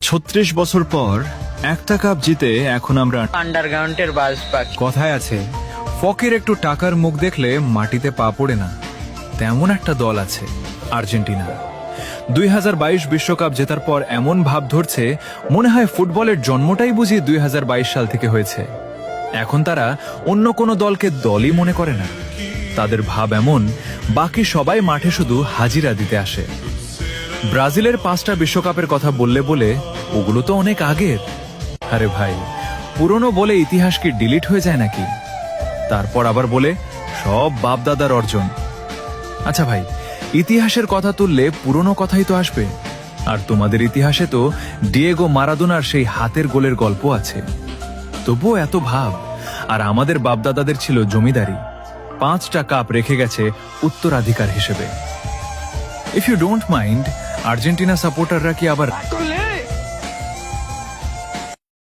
36 বছর পর একটা কাপ জিতে এখন আমরা আন্ডারগ্রাউন্ডের বাস পাখি। কথায় আছে, ফকের একটু টাকার মুখ দেখলে মাটিতে পা পড়ে না, তেমন একটা দল আছে আর্জেন্টিনা। 2022 বিশ্বকাপ জেতার পর এমন ভাব ধরছে মনে হয় ফুটবলের জন্মটাই বুঝি 2022 সাল থেকে হয়েছে। এখন তারা অন্য কোনো দলকে দলই মনে করে না। তাদের ভাব এমন, বাকি সবাই মাঠে শুধু হাজিরা দিতে আসে। ব্রাজিলের 5টা বিশ্বকাপের কথা বললে বলে ওগুলো তো অনেক আগের। আরে ভাই, পুরনো বলে ইতিহাস কি ডিলিট হয়ে যায় নাকি? তারপর আবার বলে সব বাপদাদার অর্জন। আচ্ছা ভাই, ইতিহাসের কথা তুললে পুরনো কথাই তো আসবে। আর তোমাদের ইতিহাসে তো ডিয়েগো মারাদোনার সেই হাতের গোলের গল্প আছে। তবুও এত ভাব। আর আমাদের বাপদাদাদের ছিল জমিদারি, 5টা কাপ রেখে গেছে উত্তরাধিকার হিসেবে। If you don't mind, Argentina সাপোর্টাররা কি আবার করলে